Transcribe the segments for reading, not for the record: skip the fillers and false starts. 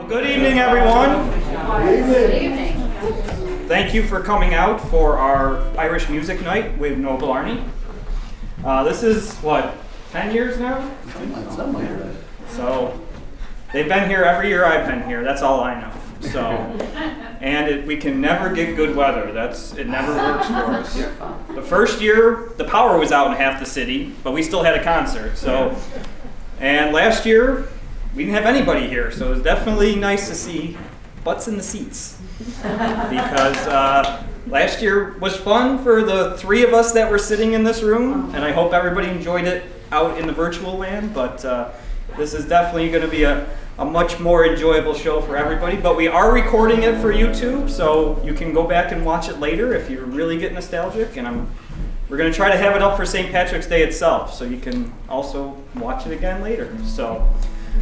Good evening, everyone. Good evening. Thank you for coming out for our Irish music night with No Blarney. This is, what, 10 years now? So, they've been here every year I've been here. That's all I know. So, and we can never get good weather. It never works for us. The first year, the power was out in half the city, but we still had a concert. So, and last year, we didn't have anybody here. So it was definitely nice to see butts in the seats. Because last year was fun for the three of us that were sitting in this room, and I hope everybody enjoyed it out in the virtual land, but this is definitely going to be a much more enjoyable show for everybody. But we are recording it for YouTube, so you can go back and watch it later if you really get nostalgic, and we're going to try to have it up for St. Patrick's Day itself, so you can also watch it again later. So,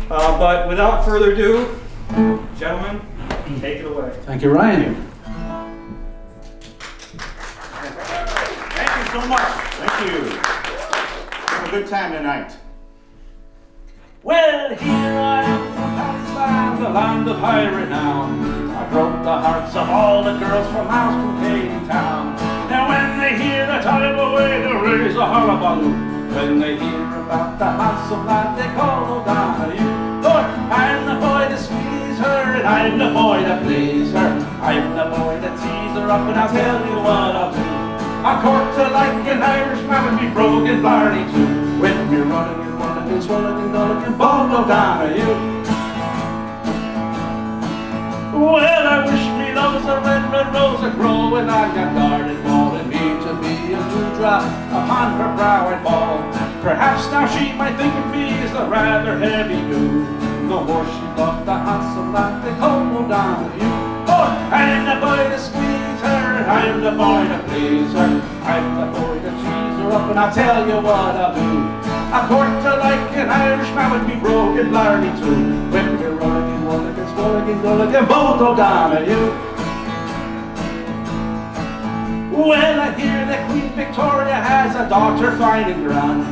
but without further ado, gentlemen, take it away. Thank you, Ryan. Thank you so much. Thank you. Have a good time tonight. Well, here I am from Holland Land, the land of high renown. I broke the hearts of all the girls from house to Katy town. Now when they hear that I'm away, they raise a hullabaloo. When they hear about the house of land, they call O'Donoghue. But I'm the boy that squeeze her, and I'm the boy that please her. I'm the boy that tease her up, and I'll tell you what I'll do. I'll court her like an Irishman and be broke in Blarney too. When we're running and running and swelling and gulling and bald O'Donoghue. Well, I wish me love was a red, red rose a growing on your garden wall, and me to be a dewdrop upon her brow and ball. Perhaps now she might think of me as a rather heavy dew. The more she loved the house of land, they called O'Donoghue. Oh, I'm the boy to squeeze her, I'm the boy to please her. I'm the boy to cheese her up, and I'll tell you what I'll do. I'll court her like an Irishman would be broke in Blarney too. When we're running and running and swelling and gulling and both O'Donoghue. Well, I hear that Queen Victoria has a daughter fine and grand.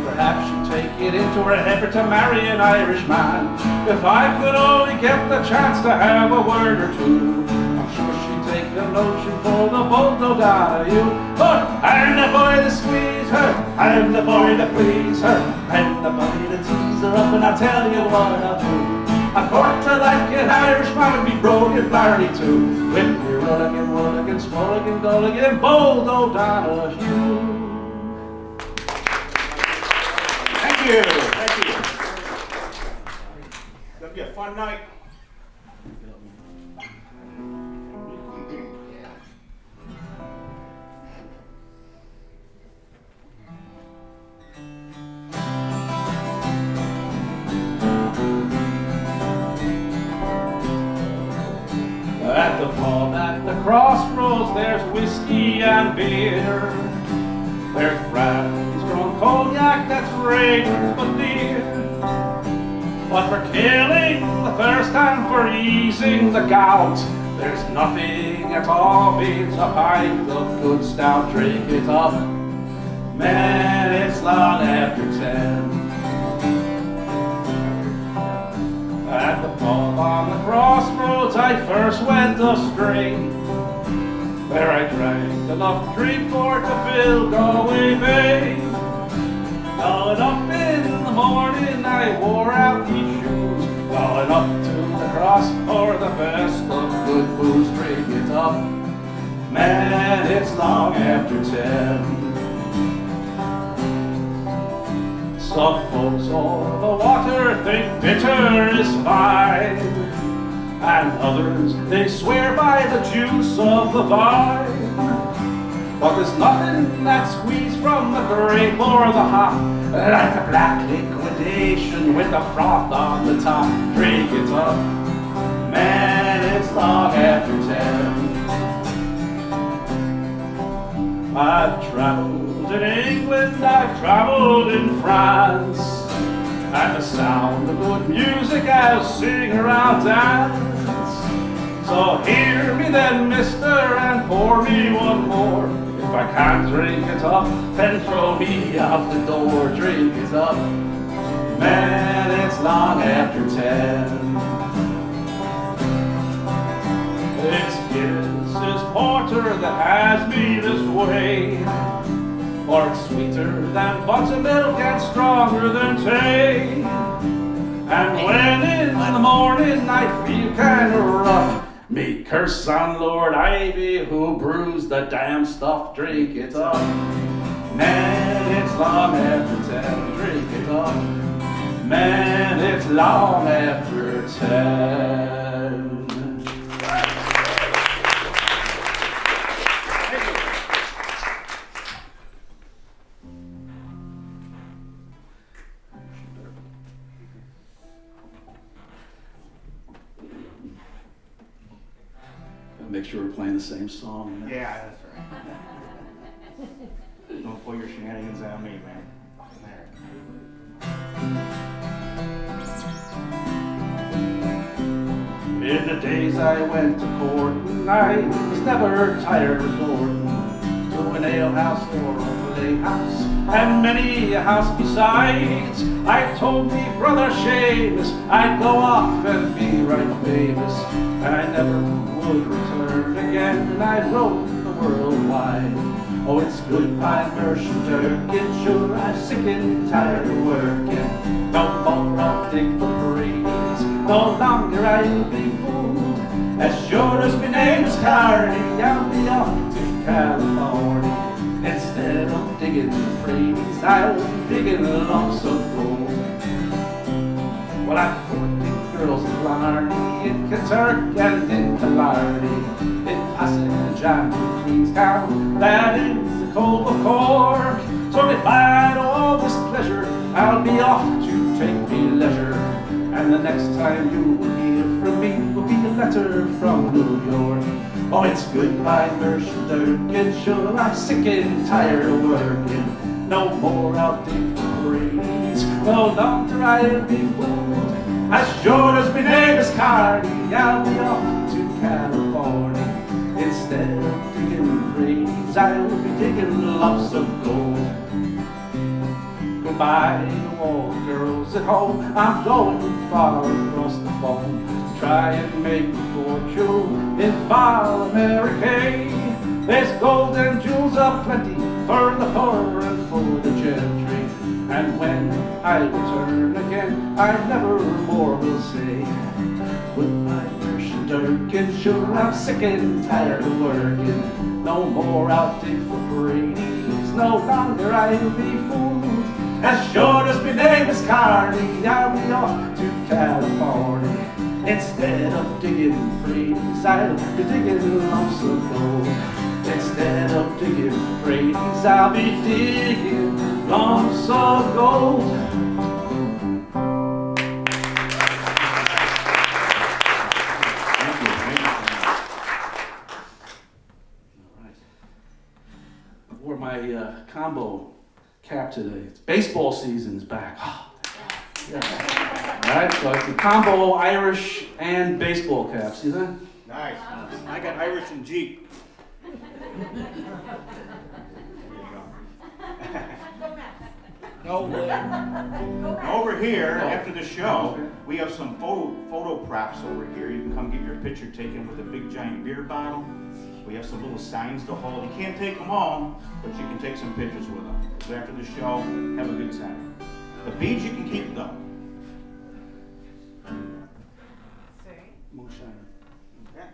Perhaps she'd take it into her head to marry an Irishman. If I could only get the chance to have a word or two, I'm sure she'd take a notion for the bold O'Donoghue. But I'm the boy to squeeze her, I'm the boy to please her, I'm the boy to tease her up, and I'll tell you what I'll do. I'll court her like an Irishman and be broke in Blarney too. When we're running and running and swelling and gulling and bold O'Donoghue. Thank you. Thank you. It's going to be a fun night. At the pub at the crossroads, there's whiskey and beer. There's brandy, strong cognac that's rare but dear. But for killing the thirst and for easing the gout, there's nothing at all beats a pint of good stout. Drink it up, man, it's long after 10. At the pub on the crossroads I first went astray. There I drank enough drink for to fill Galway Bay. Going up in the morning I wore out these shoes. Going up to the cross for the best of good booze. Drink it up, man, it's long after 10. Some folks o'er the water think bitter is fine, and others, they swear by the juice of the vine. But there's nothing that squeezes from the grape or the hop like a black liquidation with the froth on the top. Drink it up, man, it's long after 10. I've traveled in England, I've traveled in France, and the sound of good music I'll sing or I'll dance. So hear me then, mister, and pour me one more. If I can't drink it up, then throw me out the door. Drink it up, man, it's long after 10. porter that has me this way. For it's sweeter than buttermilk and stronger than tea. And when in the morning I feel kinda rough, me curse on Lord Ivy who brews the damn stuff, drink it up. Man, it's long after 10, drink it up. Man, it's long after 10. Make sure we're playing the same song. Yeah, that's right. Don't pull your shenanigans on me, man. In the days I went to court, and I was never tired of resorting to an alehouse or a playhouse, and many a house besides. I told me brother Seamus I'd go off and be right famous, and I never would return again, and I'd roam the world wide. Oh, it's goodbye, merchant Durkin, sure I'm sick and tired of working. No more I'll dig for praise, no longer I'll be fooled. As sure as my name's Carney, I'll be off to California. Instead of digging praise, I'll be digging lumps of gold. Well, I've courted girls in Blarney, in Kentucky and in Killarney, in Passage and in Queenstown, that is the Cove of Cork. So if I had all this pleasure, I'll be off to take me leisure. And the next time you will hear from me will be a letter from New York. Oh, it's goodbye, merchant Durkin, sure I'm sick and tired of working. No more I'll dig for praise, no longer I'll be fooled. As sure as my name is Carney, I'll be off to California. Instead of digging praise, I'll be digging lumps of gold. Goodbye to all the girls at home, I'm going far across the foam to try and make a fortune in far America. There's gold and jewels aplenty for the poor and for the gentry. And when I return again, I never more will say goodbye, merchant Durkin, sure I'm sick and tired of working. No more I'll dig for praise, no longer I'll be fooled. As sure as my name is Carney, I'll be off to California. Instead of digging praise, I'll be digging lumps of gold. Instead of digging praise, I'll be digging lumps of gold. Thank you. All right. I wore my combo cap today. It's baseball season's back. Oh, yeah. All right, so it's the combo Irish and baseball cap. See that? Nice. I got Irish and Jeep. No, over here, after the show, we have some photo props over here. You can come get your picture taken with a big giant beer bottle. We have some little signs to hold. You can't take them all, but you can take some pictures with them. So after the show, have a good time. The beads you can keep though. Moonshine. Okay.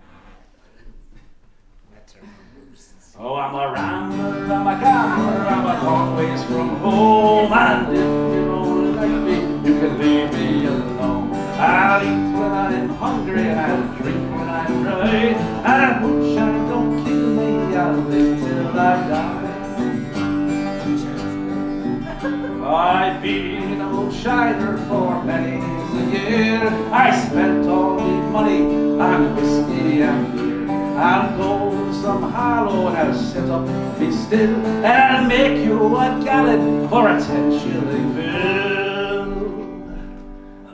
Oh, I'm a rambler, I'm a gambler, I'm a long ways from home. And if you don't like me, you can leave me alone. I'll eat when I'm hungry, and I'll drink when I'm dry. And moonshine don't kill me, I'll live till I die. I've been a moonshiner for many a year. I spent all the money on whiskey and beer. I'll go to some hollow and I'll sit up, be still, and I'll make you a gallon for a 10-shilling bill.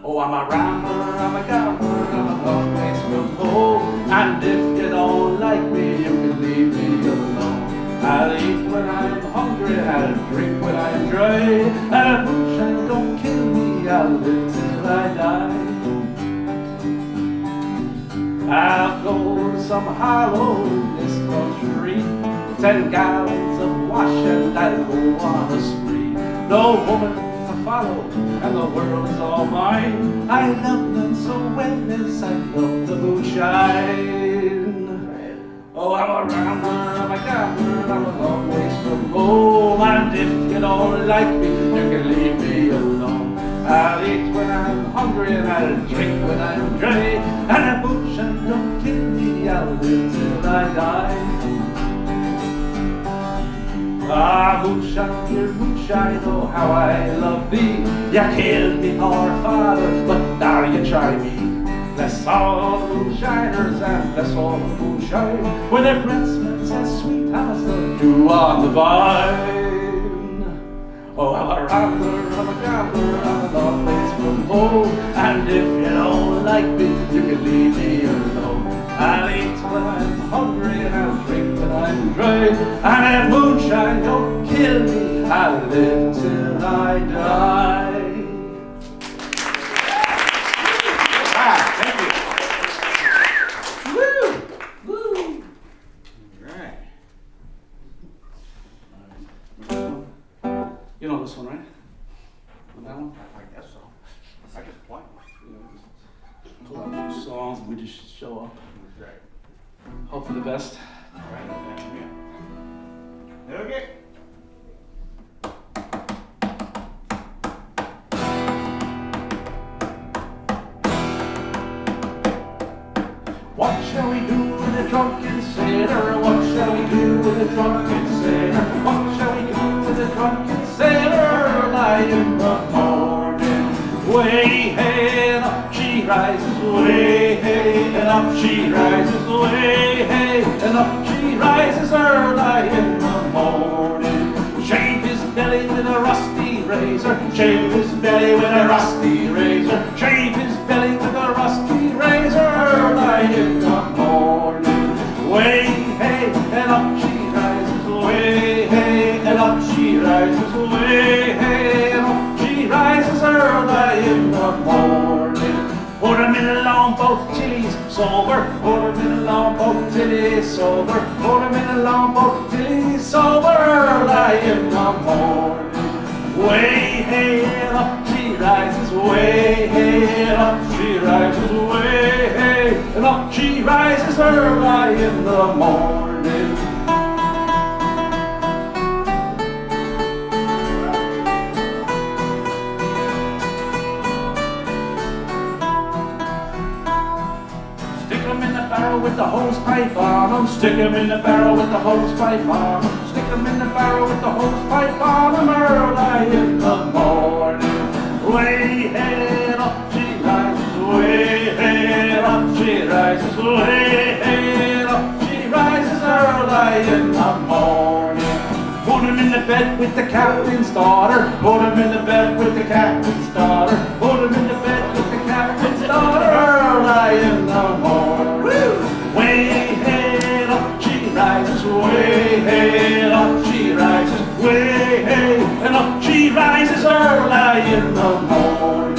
Oh, I'm a rambler, I'm a gambler, I'm a long ways from home. And if you don't like me, you can leave me alone. I'll eat when I'm hungry, I'll drink when I'm dry. And moonshine don't kill me, I'll live till I die. I'll go to some hollow in this 10 gallons of wash and I'll go on a spree. No woman to follow and the world is all mine. I love none so well as I love the moonshine. Oh, I'm a rambler, I'm a gambler, I'm a long ways from home. And if you don't like me, you can leave me alone. I'll eat when I'm hungry and I'll drink when I'm dry. And a moonshine don't kill me, I'll live till I die. Ah, moonshine, dear moonshine, oh how I love thee. You killed me, poor father, but now you try me. Bless all the moonshiners and bless all the moonshine, when their breath smells as sweet as the dew on the vine. Oh, I'm a rambler, I'm a gambler, I'm a long ways from home. And if you don't like me, you can leave me alone. I'll eat when I'm hungry and I'll drink when I'm dry. And if moonshine don't kill me, I'll live till I die. You know this one, right? That one? I guess so. I just play. Pull out a few songs and we just show up. Right. Hope for the best. Right. Yeah. Okay. What shall we do with a drunken sailor? What shall we do with a drunken sailor? What shall we do with a drunken sailor? Early in the morning, way hey and up she rises, way hey and up she rises, way hey and up she rises early in the morning. Shave his belly with a rusty razor, shave his belly with a rusty razor, shave his belly with a rusty razor early in the morning. Way hey and up she rises, way hey and up she rises, way hey and up she rises early in the morning. Put him in a long boat till he's sober, put him in a long boat till he's sober, put him in a long boat till he's sober early in the morning. Way hey and up she rises, way hey and up she rises, way hey and up she rises early in the morning. Stick him in the barrel with the hose pipe on him, stick him in the barrel with the hose pipe on him, stick him in the barrel with the hose pipe on him early in the morning. Way hey and up she rises, way hey and up she rises, way hey and up she rises early in the morning. Put him in the bed with the captain's daughter, put him in the bed with the captain's daughter, put him in the bed with the captain's daughter early in the morning. Way hey and up she rises, way hey and up she rises, way hey and up she rises early in the morning.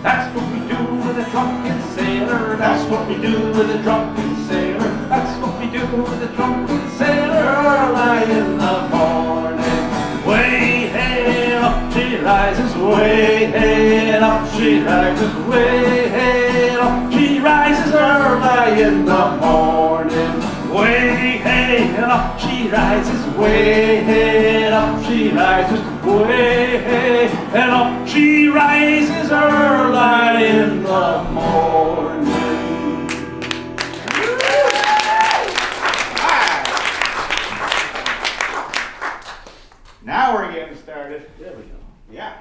That's what we do with a drunken sailor, that's what we do with a drunken sailor, that's what we do with a drunken sailor early in the morning. Way hey and up she rises, way hey and up she rises, way hey and up she rises early in the morning. Way hey and up she rises, way hey and up she rises, way hey and up she rises early in the morning. Now we're getting started. There we go. Yeah.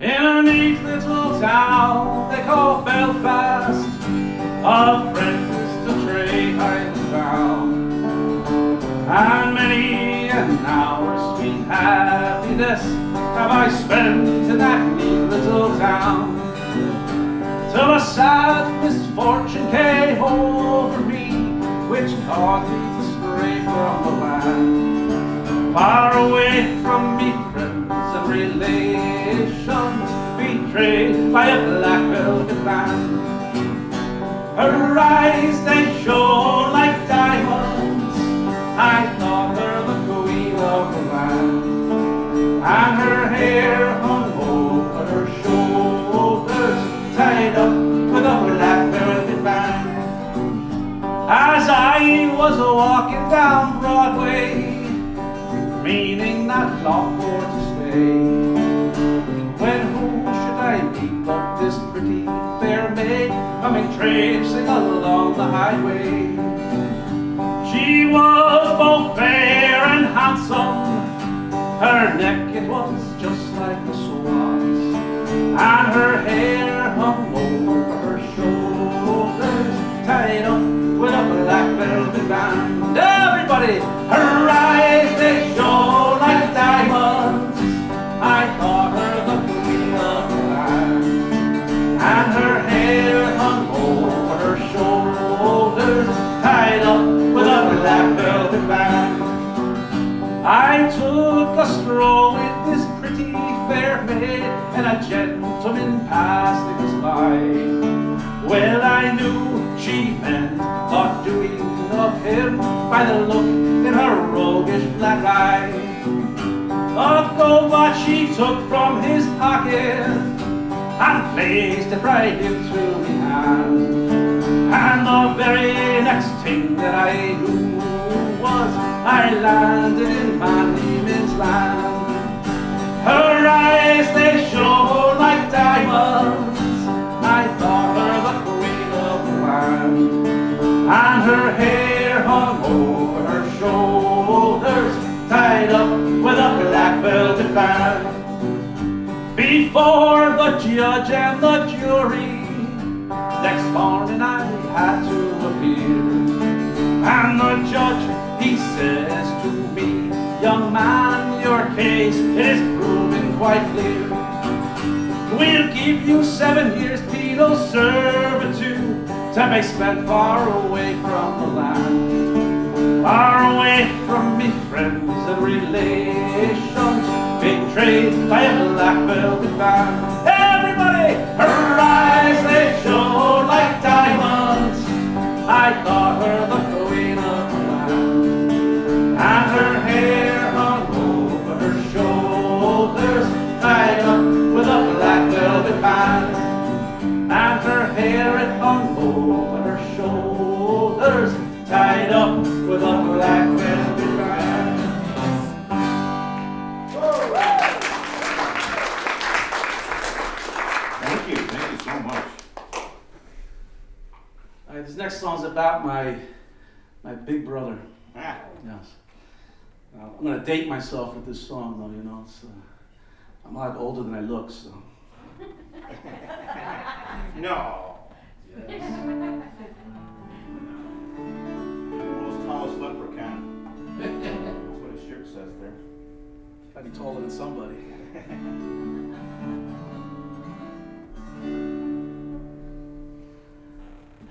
In a neat little town they call Belfast, apprentice to trade I was found. happiness have I spent in that neat little town. Till a sad misfortune came over me, which caused me to stray from the land, far away from me friends and relations, betrayed by a black velvet band. Her eyes, they shone like diamonds, I thought her the queen of the land, and her hair hung over her shoulders, tied up with a black velvet band. As I was walking down Broadway, meaning not long for to stay, when who should I meet but this pretty fair maid coming traipsing along the highway. She was both fair and handsome, her neck it was just like a swan's, and her hair hung over her shoulders, tied up with a black velvet band. Everybody, her eyes they shone like diamonds, I thought her the queen of the land, and her hair hung over her shoulders, tied up with a black velvet band. I took a stroll with this pretty fair maid, and a gentleman passing us by. Well, I knew she meant thought doing of him by the look in her roguish black eye. A gold watch she took from his pocket and placed it right into my hand, and the very next thing that I knew was I landed in Van Diemen's land. Her eyes they shone like diamonds, I thought her the queen of the land, and her hair hung over her shoulders, tied up with a black velvet band. Before the judge and the jury, next morning I had to appear, and the judge he says to me, young man, your case it is proven quite clear. We'll give you 7 years penal servitude to be spent far away from the land, far away from me friends and relations, betrayed by a black velvet band. Everybody, her eyes they shone like diamonds, I thought her the queen of the land, and her hair hung over her shoulders, tied up with a black velvet band, and her hair it hung over her shoulders, tied up with a black velvet band. Thank you so much. All right, this next song's about my big brother. Ah. Yes. I'm gonna date myself with this song, though. You know, I'm a lot older than I look, so. No. Yes. World's tallest leprechaun. That's what his shirt says there. Gotta be taller than somebody.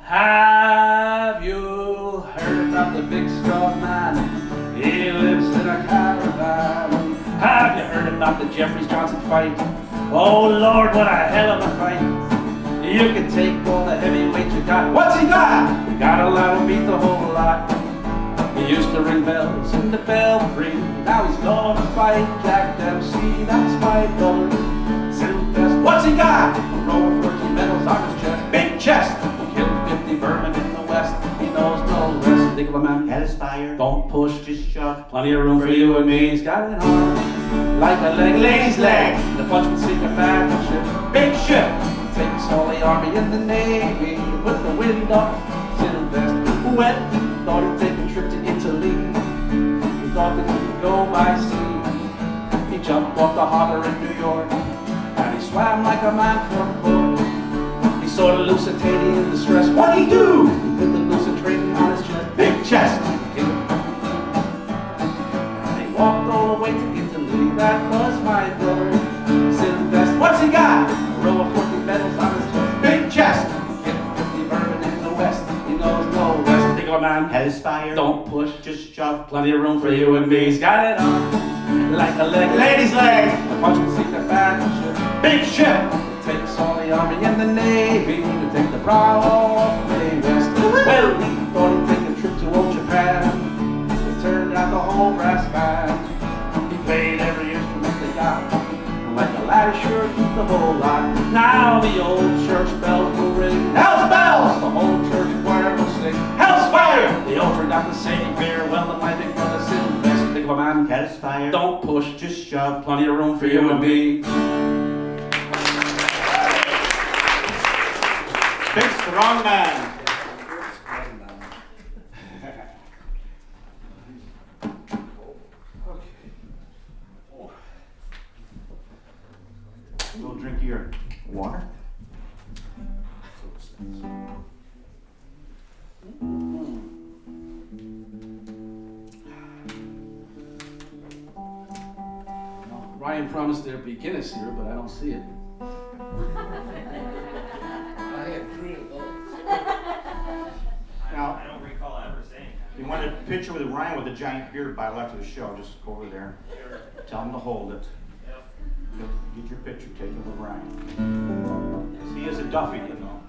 Have you heard about the big strong man? He lives in a caravan. Have you heard about the Jeffries Johnson fight? Oh Lord, what a hell of a fight. You can take all the heavyweights you got. What's he got? He got a lot, will beat the whole lot. He used to ring bells in the belfry. Now he's gonna fight Jack Dempsey. That's my brother, Sylvester. What's he got? A row of 14 medals on his chest. Big chest. Killed 50 vermin in the west. He knows no rest. Think of a man. Hell is fire. Don't push, Just shove. plenty of room for you and me. He's got an arm like a lady's leg. The punch would sink a bad ship. Big ship takes all the army and the navy. With the wind up, Sylvester wet. Thought he'd take a trip to Italy. He thought that he could go by sea. He jumped off the harbor in New York, and he swam like a man from port. He saw the Lusitania in distress. What'd he do? He put the Lusitania on his chest. Big chest. And he walked all the way to Italy. that was my brother. Sylvester, what's he got? A row of 40 medals on his big chest. Get 50 bourbon in the West. He knows no rest. Think of a man. Hell's fire. Don't push. Just shove. Plenty of room for you and me. He's got it on like a leg. Lady's leg. The punch can sink a battleship. Big ship. It takes all the army and the navy to take the prow off May West. Well, he thought he'd take a trip to old Japan. It turned out the whole brass band. He played every instrument they got. And like a lad, he sure did the whole lot. Now the old church bells will ring. Hell's bells! The whole church choir will sing. Hell's fire! They all turned out to say farewell to my big brother Sylvester. Think of a man. Hell's fire. Don't push. Just shove. Plenty of room for you and me. Big strong man. Go drink your water. Ryan promised there'd be Guinness here, but I don't see it. Now, I don't recall ever saying that. if you want a picture with Ryan with a giant beer bottle after the show, just go over there. Tell him to hold it. Get your picture taken with Ryan. He is a Duffy, you know.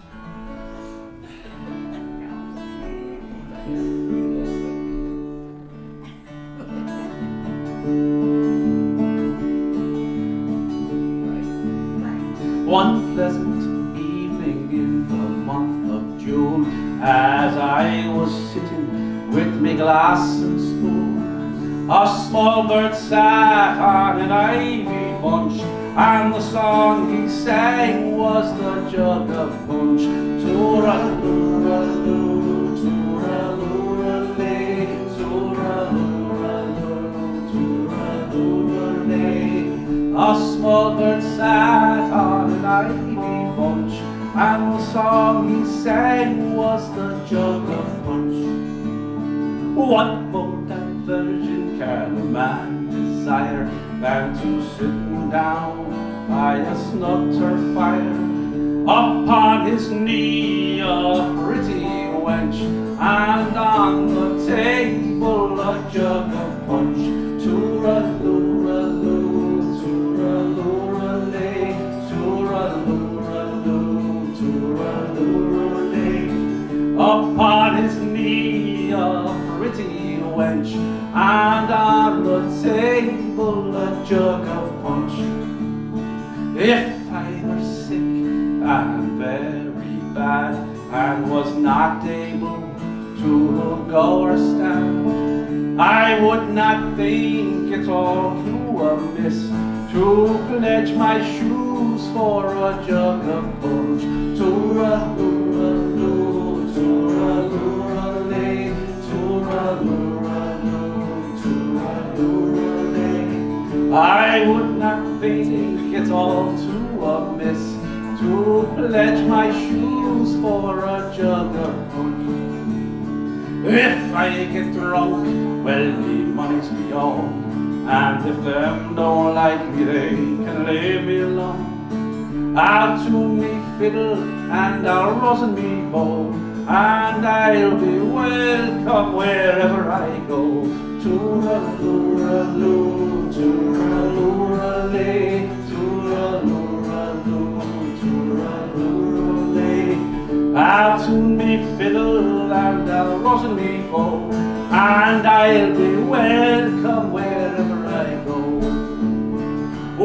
One pleasant evening in the month of June, as I was sitting with me glass and spoon, a small bird sat on an ivy bunch, and the song he sang was the jug of punch. Tooraloo-raloo, tooraloo-ralay, tooraloo-raloo, tooraloo-ralay. A small bird sat on an ivy bunch, and the song he sang was the jug of punch. What more diversion can a man desire than to sit down by a snug turf fire? Upon his knee a pretty wench, and on the table a jug of punch. Tooraloo-raloo, tooraloo-ralay, tooraloo-raloo, tooraloo-ralay. Upon his knee a pretty wench, and on the table a jug of punch. If I were sick and very bad, and was not able to go or stand, I would not think it all too amiss to pledge my shoes for a jug of punch. Tooraloo-raloo, tooraloo-ralay, tooraloo-raloo, tooraloo-ralay. I would not think it all too amiss to pledge my shoes for a jug of punch. If I get drunk, well, the money's me own, and if them don't like me, they can leave me alone. I'll tune me fiddle and I'll rosin me bow, and I'll be welcome wherever I go. Tooraloo-raloo, tooraloo-ralay, tooraloo-raloo, tooraloo-ralay. I'll tune me fiddle and I'll rosin me bow, and I'll be welcome wherever I go.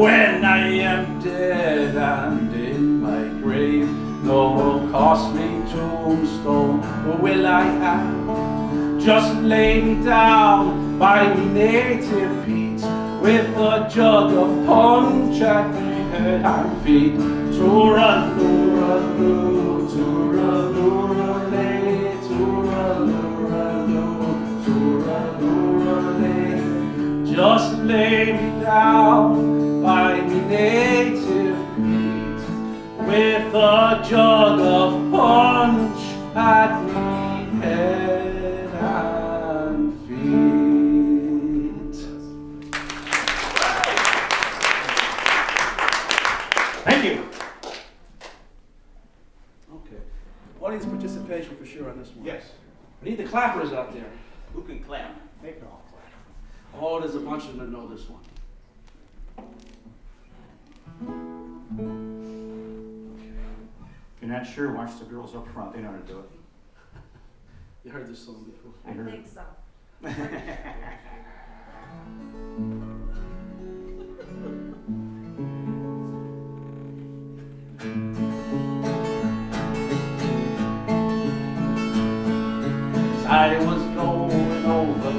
When I am dead and in my grave, no costly tombstone will I have. Just lay me down by me native peat, with a jug of punch at me head and feet. Tooraloo-raloo, tooraloo-ralay, tooraloo-raloo, tooraloo-ralay. Just lay me down by me native peat, with a jug of punch at me head and feet. Thank you. Okay. Audience participation for sure on this one. Yes. I need the clappers out there. Who can clap? They can all clap. Oh, there's a bunch of them that know this one. If you're not sure, watch the girls up front. They know how to do it. You heard this song before? I heard think so. I was going over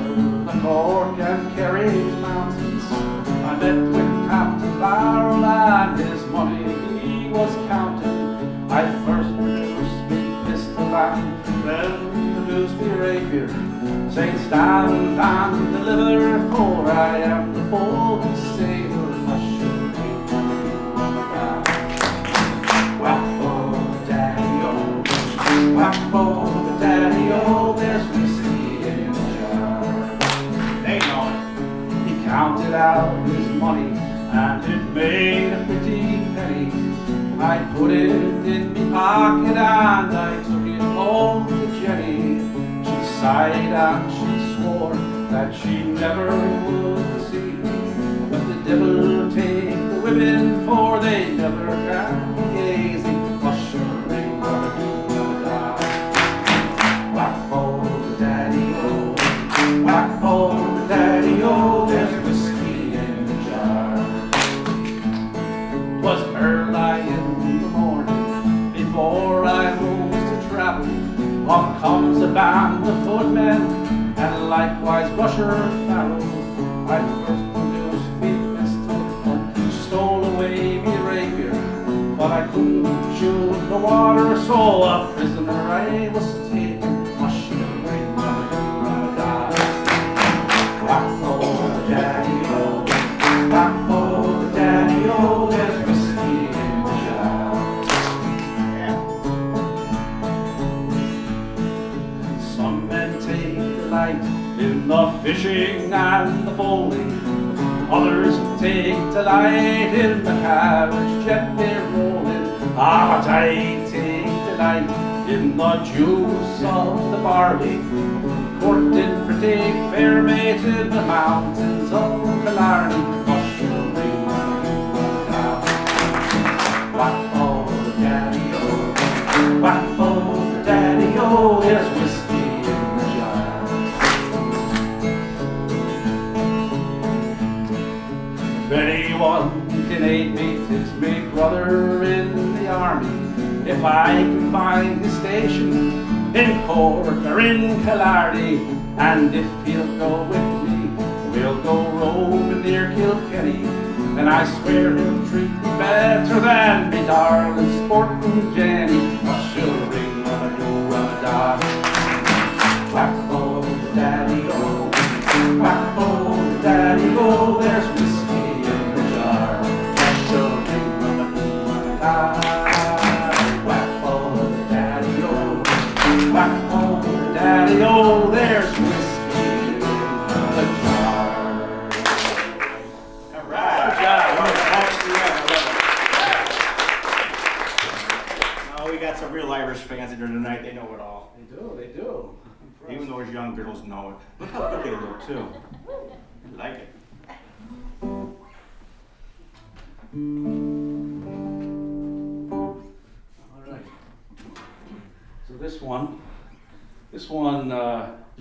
the Cork and Kerry mountains. I met with Captain Barrel and his money he was counting. I first produced me pistol and then produced me rapier, saying stand and deliver, for I am the bold sailor. Whack for the daddy-o, whack for the daddy-o, there's whiskey in the jar. They know it. He counted out his money and it made a pretty penny. I put it in my pocket and I took it home to Jenny. She sighed and she swore that she never would see me. But the devil take the women, for they never can be gazing. Ushering whack for the daddy-o, whack for the daddy-o, there's whiskey in the jar. 'Twas early in the morning, before I rose to travel. Up comes a band of footmen, and likewise Rusher Farrell. I first produced me pistol, and stole away me rapier, but I couldn't shoot the water, so a prisoner I was taken. Ushering whack for the daddy-o, whack for the daddy-o, there's whiskey in the jar. Some men take delight in the fishing and the bowling, others take delight in the carriage gently rolling. Ah, but I take delight in the juice of the barley, courting pretty fair maids in the mountains of Blarney. Ushering whack for the daddy-o, whack for the daddy-o, there's whiskey in the jar. If anyone can aid me, 'tis me brother in the army. If I can find his station in Cork or in Killarney, and if he'll go with me, we'll go roaming near Kilkenny. And I swear he'll treat me better than me darling sporting Jenny. Ushering run-a-do-run-a-da, whack for the daddy-o, whack for the daddy-o, there's whiskey in the jar. Ushering run-a-do-run-a-da, whack for the daddy-o, whack for the daddy-o, there's whiskey in the jar. All right. Good job. Oh, we got some real Irish fans in here tonight. They know it all. They do, they do. Even those young girls know it. Look how good they look, too. I like it. All right. So this one is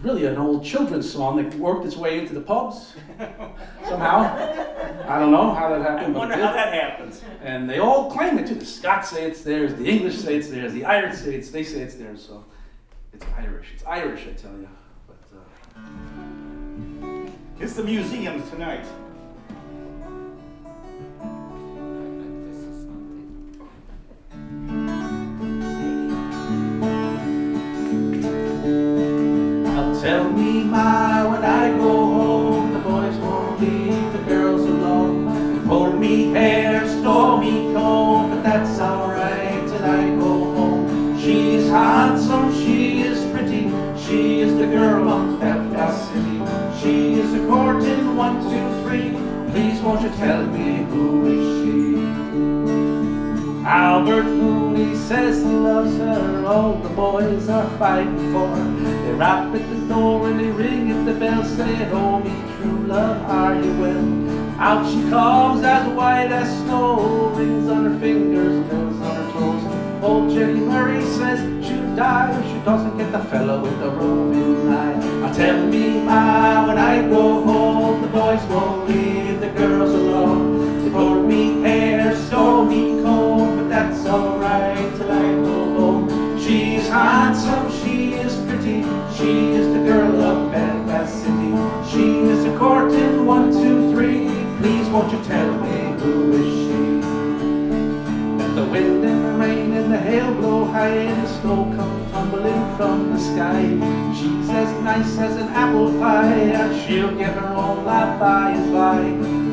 really an old children's song that worked its way into the pubs somehow. I don't know how that I happened, but wonder it how did. that happens. And they all claim it too. The Scots say it's theirs, the English say it's theirs, the Irish say they say it's theirs. So it's Irish. It's Irish, I tell you. But It's the museum tonight. tell me, Ma, when I go home, the boys won't leave the girls alone. Pull me hair, stow me coat, but that's alright till I go home. She's handsome, she is pretty, she is the girl of Belfast City. She is a courting 1, 2, 3, Albert Mooney says he loves her, all the boys are fighting for her. They rap at the door and they ring at the bell, saying, oh me true love, are you well? Out she comes as white as snow, rings on her fingers, bells on her toes. Old Jenny Murray says she'll die if she doesn't get the fellow with the roving eye. Now tell me, ma, when I go home, the boys won't leave the girls alone. They pull me hair, sew me comb, but that's alright till I go home. She's handsome, she is pretty, she is the girl of Belfast City. She is a courting 1, 2, 3. Please won't you tell me who is she? Let the wind and the rain and the hail blow high and the snow come tumbling from the sky. She's as nice as an apple pie and she'll get her own life by and by.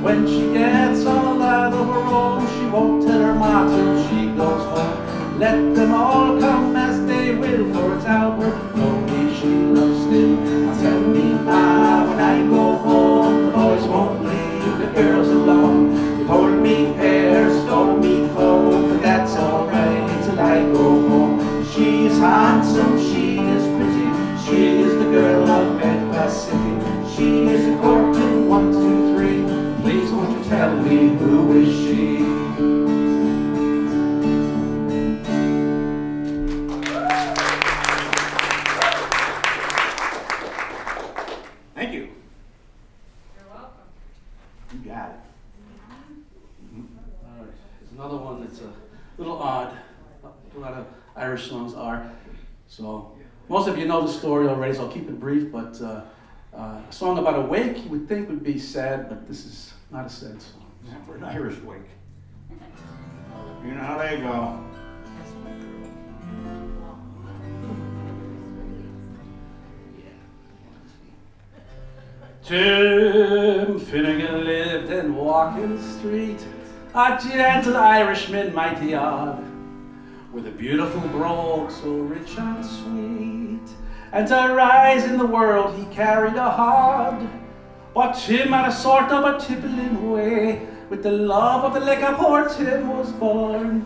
When she gets all out of her own, she won't tell her ma till she goes home. Let them all come as they will, for it's Albert Mooney she loves still. Now tell me, ma, when I go home, the boys won't leave the girls alone. They hold me hair, stole me home, but that's alright till I go home. She is handsome, she is pretty, she is the girl of Belfast City. She is a courting 1, 2, 3. Please won't you tell me who is she? Thank you. You're welcome. You got it. All right, there's another one that's a little odd. A lot of Irish songs are. So most of you know the story already, so I'll keep it brief. But a song about a wake you would think would be sad, but this is not a sad song. Not for an Irish wake. You know how they go. Tim Finnegan lived in Walking Street, a gentle Irishman mighty odd, with a beautiful brogue so rich and sweet, and to rise in the world he carried a hod. But Tim had a sort of a tippling way, with the love of the liquor poor Tim was born.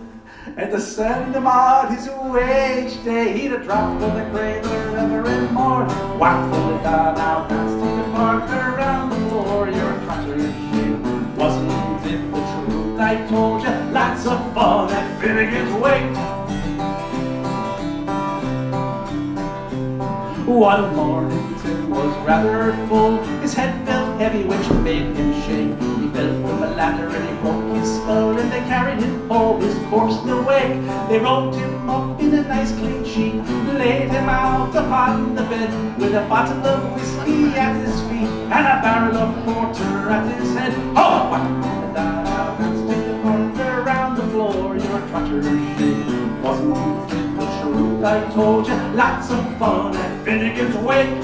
And to send him on his way each day, he'd a drop of the cradle every morning. Whack from the down out, dance to the park around the floor. Your trotter shame, wasn't it the truth I told you? Lots of fun at Finnegan's Wake. One morning Tim was rather full, his head felt heavy which made him shake. He fell from a ladder and he broke his skull, and they carried him home, his corpse in the wake. They rolled him up in a nice clean sheet, laid him out upon the bed, with a bottle of whiskey at his feet and a barrel of porter at his head. Oh, what the down and stick the porter around the floor, your trotter shake. Wasn't it the truth I told you? Lots of fun at Finnegan's Wake.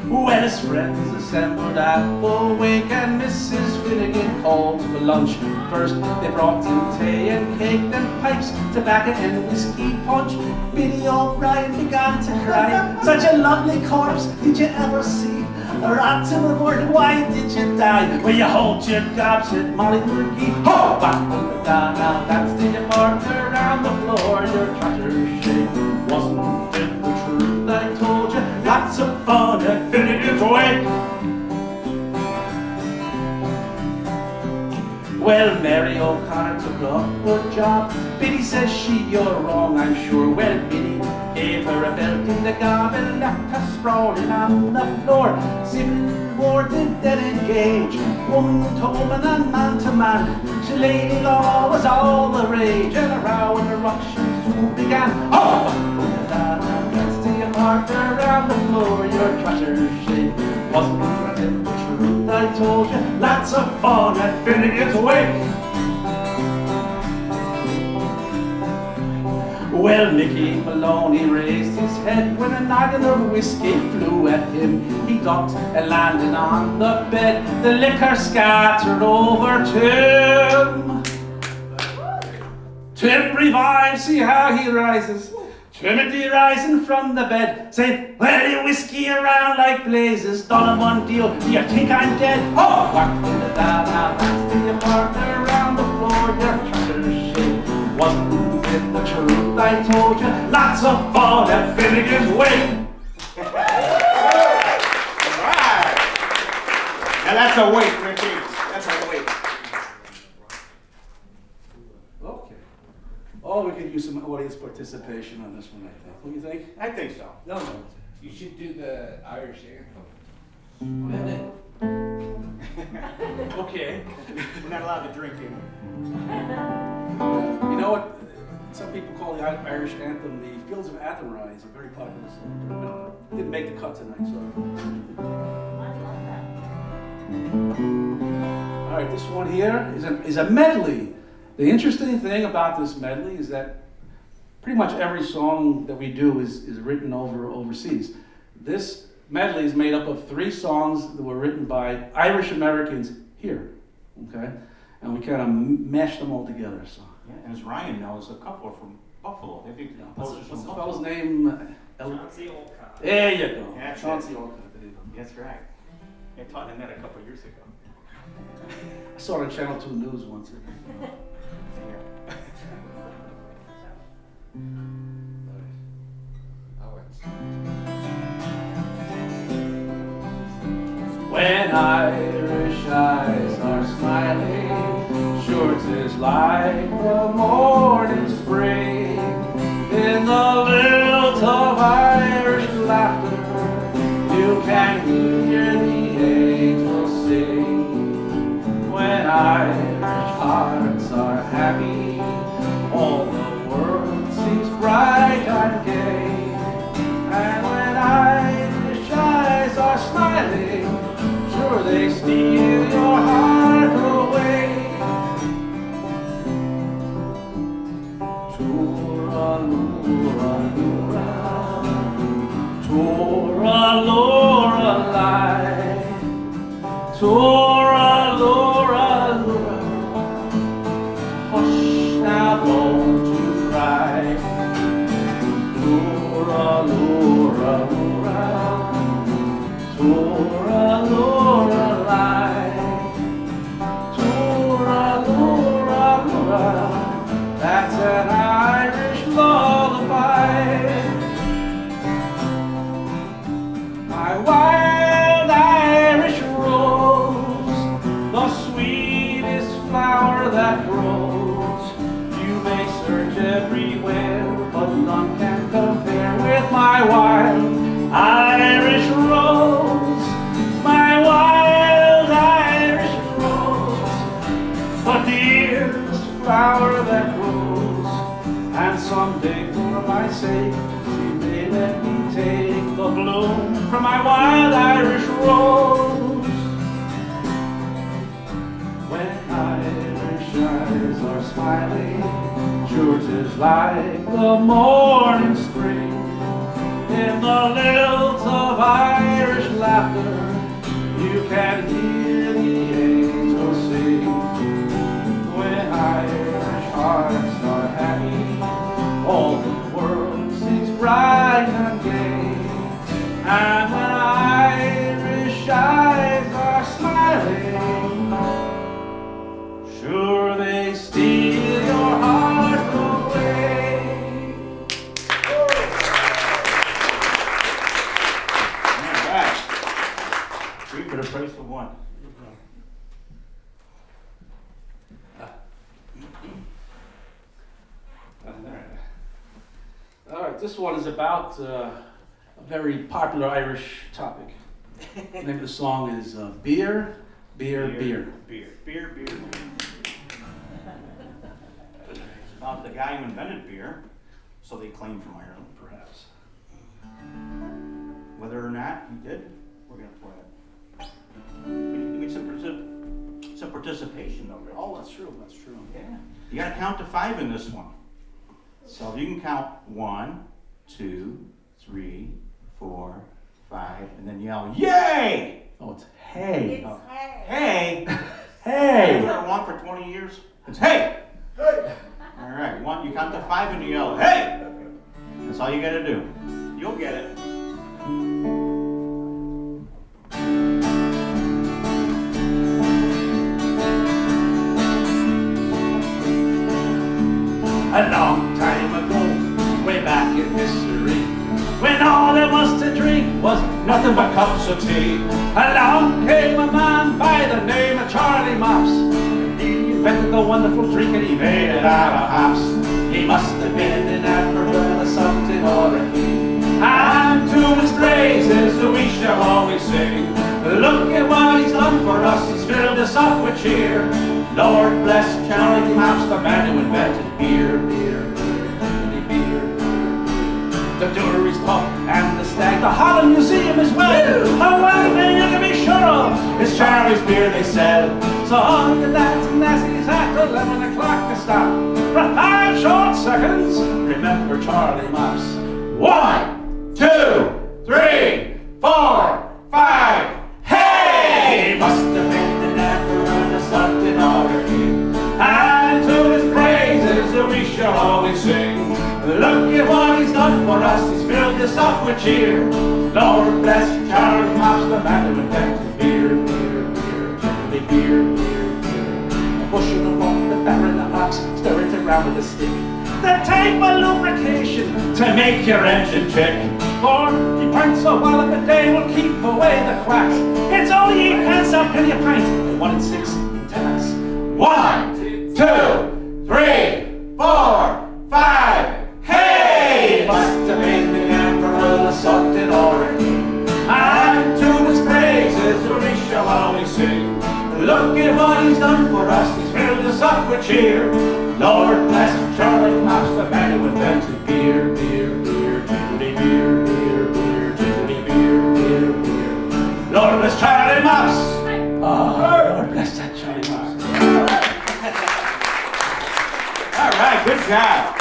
Well, his friends assembled at the wake, and Mrs. Finnegan called for lunch. First they brought in tea and cake, then pipes, tobacco and whiskey punch. Biddy O'Brien began to cry, such a lovely corpse did you ever see? Rat to the word, why did you die? Well, you hold your gob, said Molly McGee. Ho! Back from the down, now that's the partner around the floor. Your trotter shake, wasn't it the truth I told you? Lots of fun at Finnegan's Wake. Well, Mary O'Connor took a good job. Biddy says you're wrong, I'm sure. Well, Biddy gave her a belt in the gob and left her sprawling on the floor. Civil War did then engage, woman to woman and man to man. She lady law was all the rage, and a row and a ruction soon began. Oh! That's the partner around the floor, your trotter shake. Wasn't it the truth I told you? Lots of fun at Finnegan's Wake. Well, Mickey Maloney raised his head when a noggin of whiskey flew at him. He ducked and landed on the bed. The liquor scattered over Tim. Tim revives, see how he rises. Trinity rising from the bed, saying, well, you whiskey around like blazes, done a one deal, you think I'm dead? Oh! Walk in the down, now that's the partner around the floor, your tractor's shit. Wasn't it the truth I told you? Lots of fun at Finnegan's Wake. Alright. Now that's a wait, Ricky. That's a wait. Okay. Oh, we could use some audience participation on this one, I think. What do you think? I think so. No. You should do the Irish anthem. Okay. We're not allowed to drink in. You know what? Some people call the Irish anthem the Fields of Athenry. It's a very popular song, but it didn't make the cut tonight, sorry. All right, this one here is a medley. The interesting thing about this medley is that pretty much every song that we do is written overseas. This medley is made up of 3 songs that were written by Irish Americans here, okay? And we kind of mashed them all together. So. Yeah, and as Ryan knows, a couple are from Buffalo. They think composers What's from the Buffalo. fellow's name? Chauncey Olcott. There you go. That's Chauncey it. Olcott. There you go. That's right. I taught him that a couple years ago. I saw it on Channel 2 News once. When Irish eyes are smiling, sure 'tis like the morning spring. In the lilt of Irish laughter, you can hear the angels sing. When Irish hearts are happy, all the world seems bright and gay. And when Irish eyes are smiling, sure they steal your heart away. Toora-lura-lura, Toora-lura-lie, Toora-lura-lura, hush now, don't you cry. Toora-lura-lura, Toora-lura-lie, Toora-lura-lura, that's an Irish lullaby. My wild Irish rose, the sweetest flower that grows. You may search everywhere, but none can compare with my wild Irish rose. My wild Irish rose, the dearest flower that grows. And someday, for my sake, she may let me take the bloom from my wild Irish rose. When Irish eyes are smiling, sure 'tis like the morning spring. In the lilt of Irish laughter, you can hear the angels sing. When Irish hearts are happy, all the world seems bright and gay. And when Irish eyes are smiling, sure they steal your heart away. All right. 3 for the price of 1. All right, this one is about a very popular Irish topic. The name of the song is Beer, Beer, Beer. Beer, beer, beer, beer. It's about the guy who invented beer, so they claim from Ireland, perhaps. Whether or not he did, we're going to pour it. We need some participation though, Rich. Oh, that's true, that's true. Yeah. You got to count to 5 in this one. So you can count 1, 2, 3, 4, 5, and then yell, yay! Oh, it's hey. It's hey. Hey! Hey! You heard 1 for 20 years? It's hey! Hey! All right, 1, you count to 5 and you yell, hey! That's all you you gotta do. You'll get it. A long time ago, way back in history, when all there was to drink was nothing but cups of tea, along came a man by the name of Charlie Mops. He invented the wonderful drink and he made it out of hops. He must have been an admiral or something or a king, and to his praises we shall always sing. Look at what he's done for us, he's filled us up with cheer. Lord bless Charlie Mops, the man who invented beer, beer, beer, beer. The Dury's pub and the Stag, the Holland Museum as well. Oh, one thing you can be sure of is Charlie's beer they sell. So all the lads and lassies at 11 o'clock to stop for 5 short seconds. Remember Charlie Mops. 1, 2, 3, 4, 5. Hey! Must have been an emperor or something or a king, and to his praises we shall always sing. Look at what he's done for us, he's filled us up with cheer. Lord bless Charlie Mops, the man who invented beer, beer, beer, gently beer, beer, beer. A bushel of malt, the barrel of hops, stir it around with a stick. The type of lubrication to make your engine tick. 40 pints of wallop a day will keep away the quacks. It's only 8 pence a penny a pint, and 1 in 6 in tax. 1, 2, 3, 4, 5. Hey! Must have been an emperor or something or a king, and to his praises we shall always sing. Look at what he's done for us, he's filled us up with cheer. Lord bless Charlie Mops, the man who invented beer, beer, beer, jiggly beer, beer, beer, jiggly beer, beer, beer. Lord bless Charlie Mops. Oh, Lord bless that Charlie Mops. All right, good job.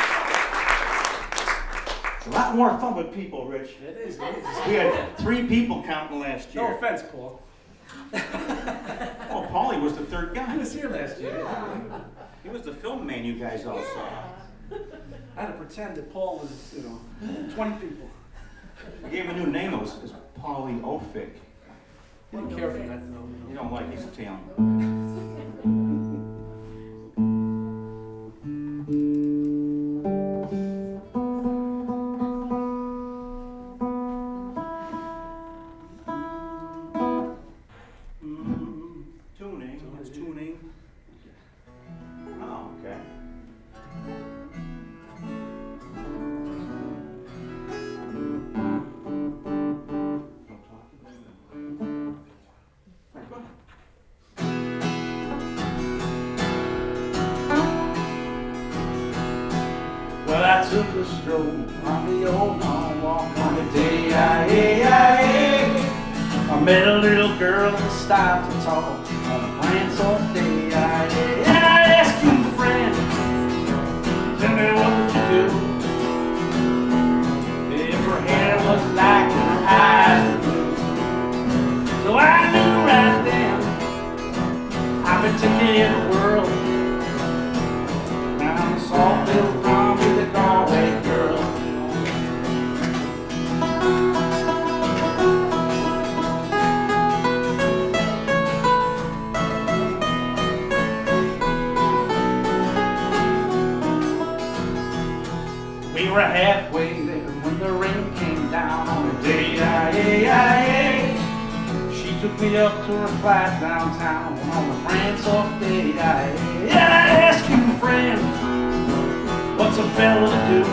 It's a lot more fun with people, Rich. It is. We had 3 people counting last year. No offense, Paul. Oh, Paulie was the 3rd guy. I was here last year. He was the film man you guys all saw. I had to pretend that Paul was, 20 people. We gave him a new name, it was Paulie Ophik. He didn't care for that, though. You don't like, he's Italian. Tuning, it's tuning. Oh, okay. Well, I took a stroll on the old long walk on the day I met a little girl that stopped to talk on a brand off day and I asked you, friend, tell me what would you do if her hair was black and her eyes were blue? So I knew right then I've been taking in the world. Now I'm a soft little prom with a Galway girl. We were halfway there when the rain came down on a day She took me up to her flat downtown on a France off day And I asked you, friend, what's a fella to do?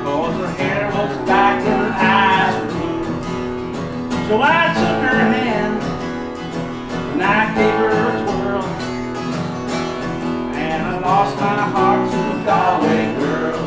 'Cause her hair was black and her eyes were blue. So I took her hand and I gave her a twirl, and I lost my heart to a Galway girl.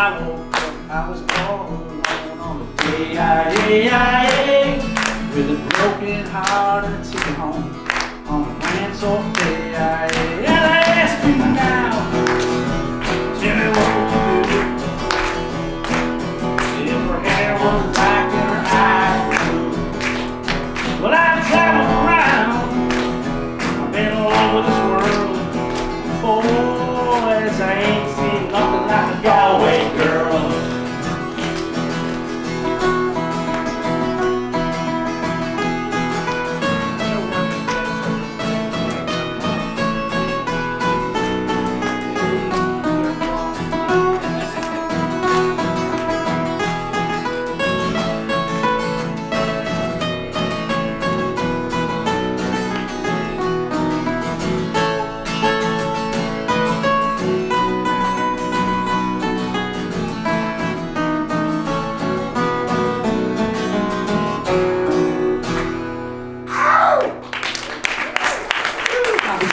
I woke up, I was all alone on the day, with a broken heart and a ticket home on a ranch off day. And I ask you now, tell me what would you do if her hair was black and her eyes were blue? Well, I've traveled around, I've been all over this world. Boys, I ain't seen nothing like a Galway girl.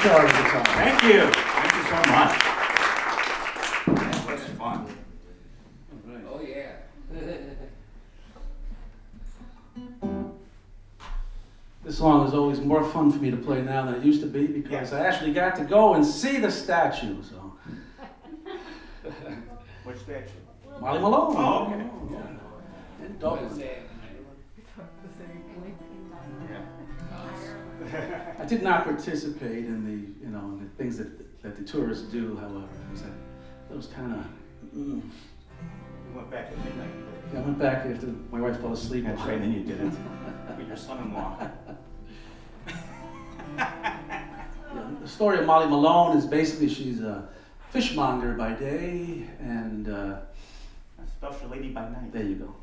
Thank you. Thank you so much. That was fun. Oh, yeah. This song is always more fun for me to play now than it used to be because I actually got to go and see the statue. So, Which statue? Molly Malone. Oh, okay. Yeah. In Dublin. Yeah. I did not participate in the, in the things that the tourists do. However, it was kind of. You went back at midnight. Yeah, I went back after my wife fell asleep. That's right, then you did it with your son-in-law. Yeah, the story of Molly Malone is basically she's a fishmonger by day and A special lady by night. there you go.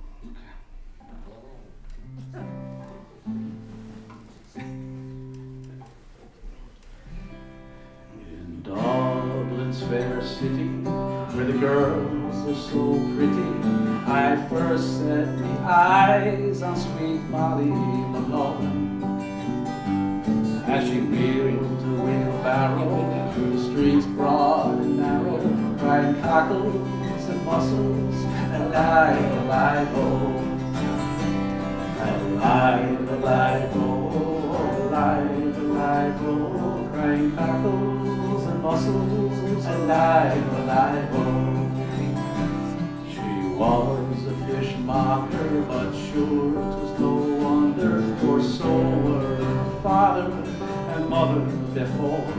In Dublin's fair city, where the girls are so pretty, I first set me eyes on sweet Molly Malone. As she wheeled a wheelbarrow through the streets broad and narrow, crying cockles and mussels, alive, alive, oh. Alive, alive, oh, alive, alive, oh, crying cockles and mussels, alive, alive, oh. She was a fishmonger, but sure 'twas no wonder, for so were her father and mother before.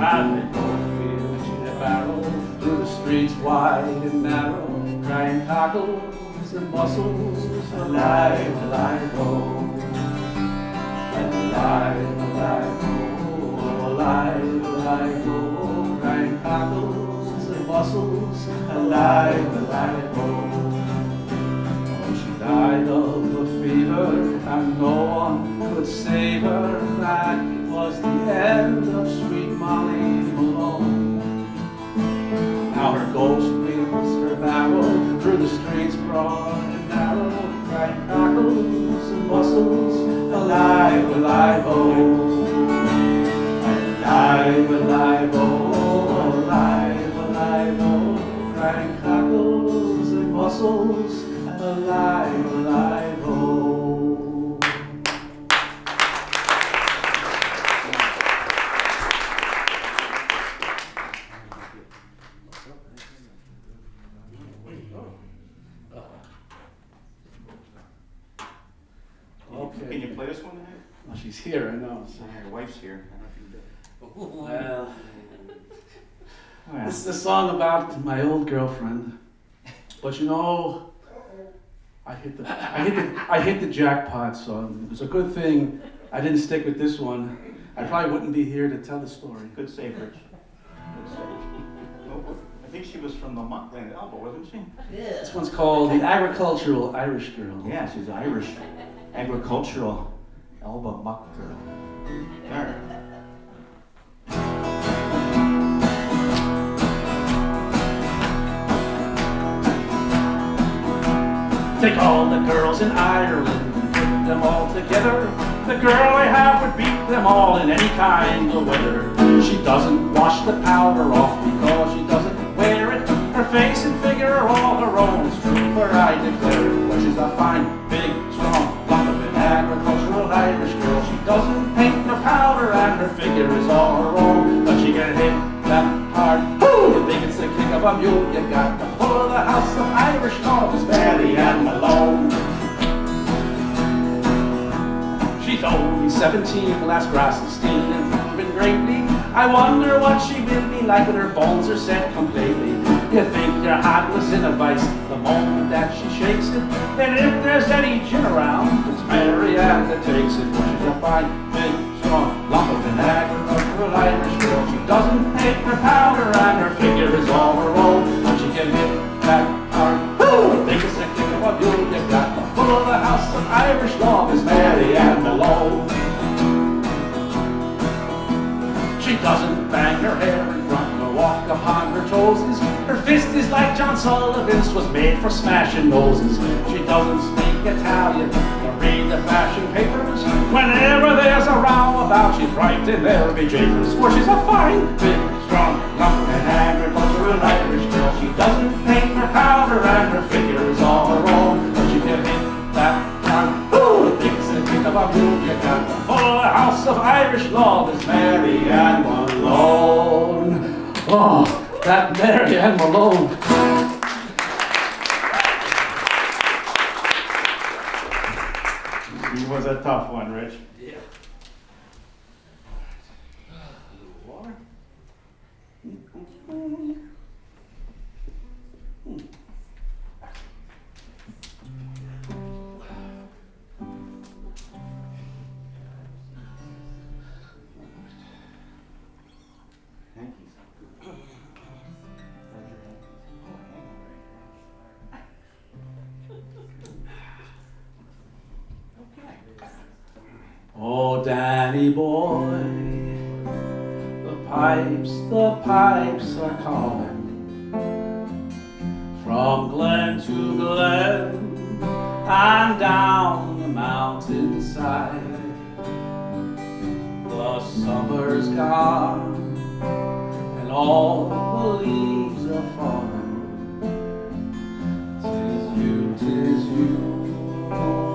I went cornfields in a barrel, through the streets wide and narrow, crying cockles and mussels, alive, alive, oh. Alive, alive, oh, alive, alive, oh, crying cockles and mussels, alive, alive, oh. Oh, she died of a fever, and no one could save her. That was the end of sweet Molly Malone. Now her ghost wheels her barrow through the streets broad and narrow, crying cockles and mussels, alive, alive, oh. Alive, alive, oh, alive, alive, oh, crying cockles and mussels, alive, alive, oh. Can you play this one tonight? Well, she's here, I know. So. Your wife's here. I don't know if you did. Well, Well, this is a song about my old girlfriend, but I hit the jackpot, so it was a good thing I didn't stick with this one. I probably wouldn't be here to tell the story. good save, Rich. Good save. Oh, I think she was from the Montland Elbow, wasn't she? This one's called The Agricultural Irish Girl. Yeah, she's Irish. Agricultural Elba Muck girl. There. Take all the girls in Ireland and put them all together. The girl I have would beat them all in any kind of weather. She doesn't wash the powder off because she doesn't wear it. Her face and figure are all her own. It's true, for I declare it. But she's a fine, big, strong, lump of an agricultural Irish girl. She doesn't paint nor powder, and her figure is all her own. But she can hit that hard. Woo! You think it's the kick of a mule? You got the full of the house of Irish novels, Mary Ann Malone. She's only 17, last grass is still improving greatly. I wonder what she will be like when her bones are set completely. You think your hand was in a vice the moment that she shakes it. And if there's any gin around, it's Mary Ann that takes it. She's a fine, big, strong, lump of an agricultural Irish girl. She doesn't paint her powder, and her figure is all her own. But she can hit that hard. Woo! Think it's a kick of a mule. You got the full of the house of Irish love is Mary Ann Malone. She doesn't bang her hair in front nor walk upon her toes. Her fist is like John Sullivan's, was made for smashing noses. She doesn't speak Italian nor read the fashion papers. Whenever there's a row about, she's right in there be japers. For she's a fine, big, strong, lump and agricultural Irish girl. She doesn't paint her powder, and her figure is all her own. But she can hit that hard. Ooh, thinks the kick of a mule. You got the full house of Irish love is Mary Ann Malone. Oh, that Mary Ann Malone. He was a tough one, Rich. Yeah. Water. Oh, Danny boy, the pipes are calling from glen to glen and down the mountainside. The summer's gone and all the leaves are falling. 'Tis you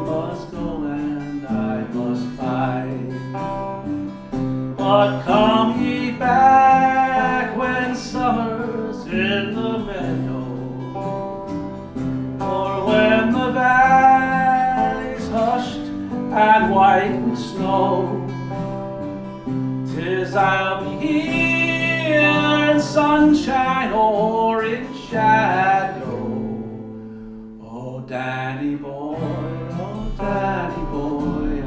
must go and I must bide. But come ye back when summer's in the meadow, or when the valley's hushed and white with snow. 'Tis I'll be here in sunshine or in shadow. Oh, Danny boy,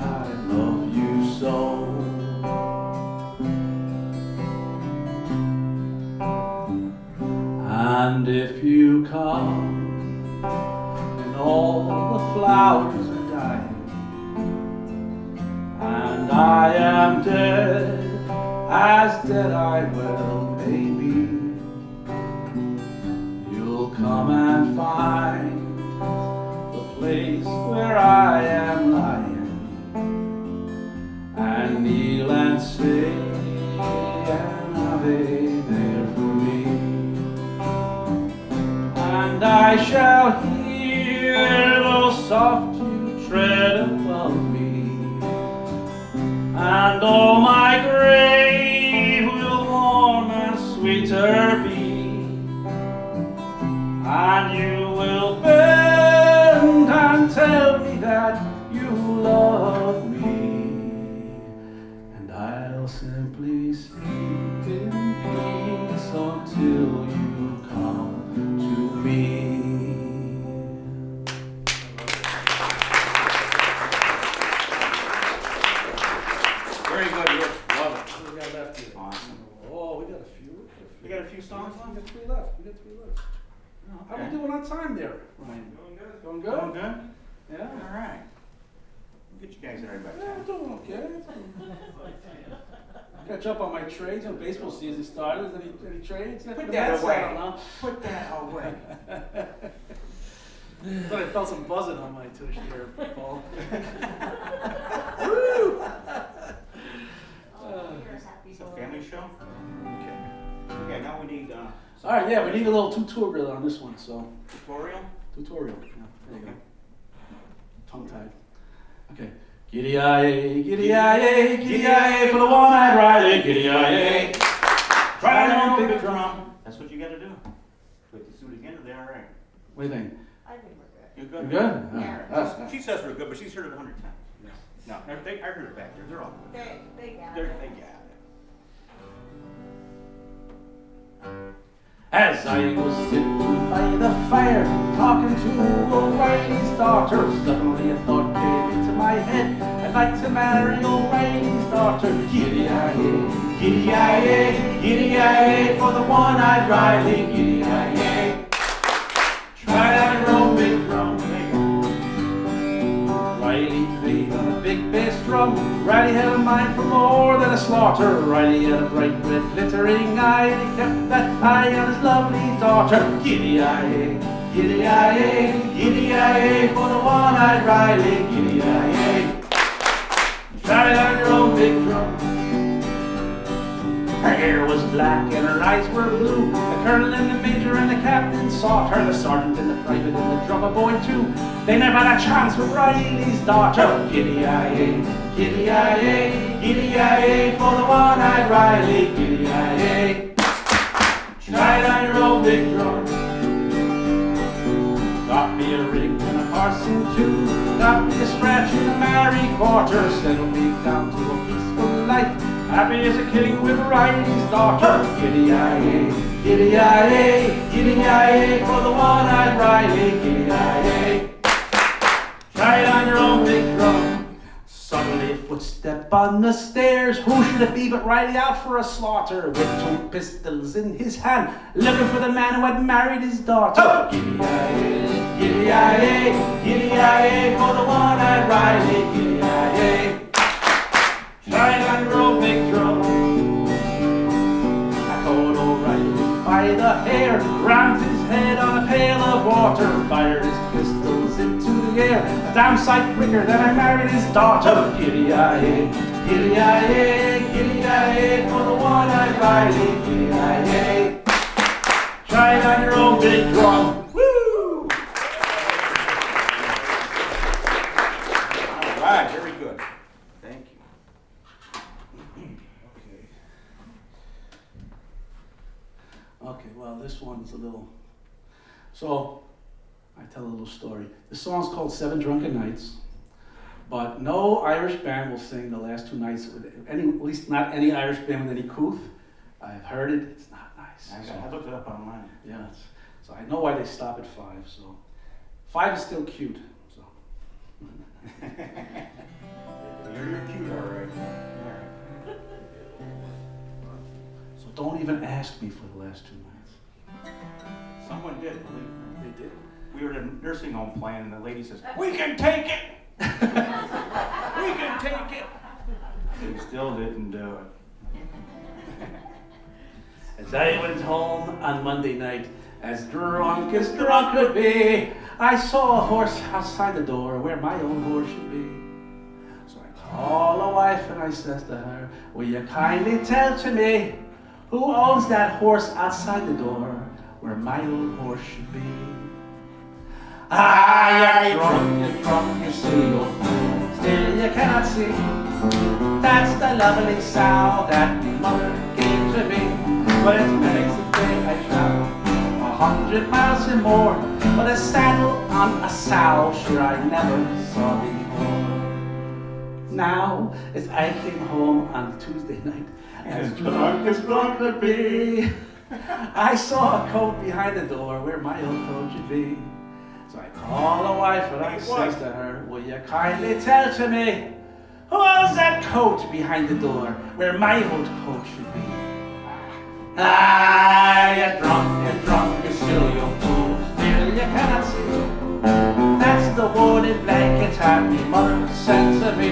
I love you so. And if you come and all the flowers are dying, and I am dead, as dead I well may be, you'll come and find the place where I am lying, and kneel and say an Ave there for me. And I shall hear those soft you tread above me, and oh, my grave will warm and sweeter be, and you will bend and tell me that you love me, and I'll simply sleep in peace until you come to me. Very good, Rich. Love it. What do we got left here? Awesome. Oh, we got a few. We got a few songs We left? got three left. How Okay. we doing on time there, Ryan? Going good. Going good? Yeah. All right. We'll get you guys there by Yeah, I'm 10. doing okay. Catch up on my trades. When baseball season started, any trades? Put The that Mets away. out, huh? Put that away. Thought I felt some buzzing on my tush here, Paul. Woo! It's a family show? Okay. Okay, now we need, All right, yeah, we need a little tutorial on this one, so. Tutorial? Tutorial, yeah, there you go. Tongue-tied. Okay. Giddy-yi-yay, giddy-yi-yay, giddy-yi-yay for the one-eyed Riley, giddy-yi-yay. Right on, big drum. That's what you gotta do. Wait, to do it again, or they all right? What do you think? I think we're good. You You good? good? Yeah. Ah, She says we're good, but she's heard it 100 times. No, I heard it back there. They're all good. They got They it. got it. As I was sitting by the fire, talking to O'Reilly's daughter, suddenly a thought came into my head. I'd like to marry O'Reilly's daughter. Giddy-yi-yay, giddy-yi-yay, giddy-yi-yay for the one-eyed Riley. Giddy-yi-yay. Try out your own big drum. Riley played on a big bass drum. Riley had a mind for more than a slaughter. Riley had a bright red glittering eye, and he kept that eye on his lovely daughter. Giddy-yi-yay, giddy-yi-yay, giddy-yi-yay for the one-eyed Riley. Giddy-yi-yay. Try on your own big drum. Her hair was black and her eyes were blue. The colonel and the major and the captain sought her. The sergeant and the private and the drummer boy too. They never had a chance with Riley's daughter. Giddy-yi-yay, giddy-yi-yay, giddy-yi-yay for the one-eyed Riley. Giddy-yi-yay. Try it on your own big drum. Got me a ring and a parson too. Got me a scratch in the married quarter. Settled me down to a peaceful life. Happy as a king with Riley's daughter. Giddy-yi-yay, giddy-yi-yay, giddy-yi-yay for the one-eyed Riley. Giddy-yi-yay. Try it on your own big drum. Suddenly a footstep on the stairs. Who should it be but Riley out for a slaughter, with 2 pistols in his hand, looking for the man who had married his daughter. Giddy-yi-yay, giddy-yi-yay, giddy-yi-yay for the one-eyed Riley. Giddy-yi-yay. Try it on your own big drum. I caught O'Reilly by the hair, rammed his head on a pail of water, fired his pistols into the air, a damn sight quicker than I married his daughter. Giddy-yi-yay, giddy-yi-yay, giddy-yi-yay for the one-eyed Riley. Giddy-yi-yay. Try it on your own big drum. Woo! All right, very good. Thank you. Okay, well, this one's a little. So, I tell a little story. The song's called 7 Drunken Nights, but no Irish band will sing the last 2 nights with any, at least not any Irish band with any couth. I've heard it, it's not nice. I looked it up online. Yeah, so I know why they stop at 5, so 5 is still cute, so. You're cute, all right. So don't even ask me for the last 2 nights. Someone did, believe me. They did. We were at a nursing home plan, and the lady says, "We can take it! We can take it!" We still didn't do it. As I went home on Monday night, as drunk could be, I saw a horse outside the door where my own horse should be. So I called a wife and I says to her, will you kindly tell to me who owns that horse outside the door where my old horse should be? Ah, you're drunk, you see, old fool, still you cannot see. That's the lovely sow that mother gave to me. But it's makes the day I travel 100 miles and more. But a saddle on a sow, sure I never saw before. Now, as I came home on Tuesday night, as drunk could be, I saw a coat behind the door where my old coat should be. So I called a wife and I says to her, will you kindly tell to me, who owns that coat behind the door where my old coat should be? Ah, you're drunk, you silly old fool, still you cannot see. That's the wooden blanket that my mother sent to me.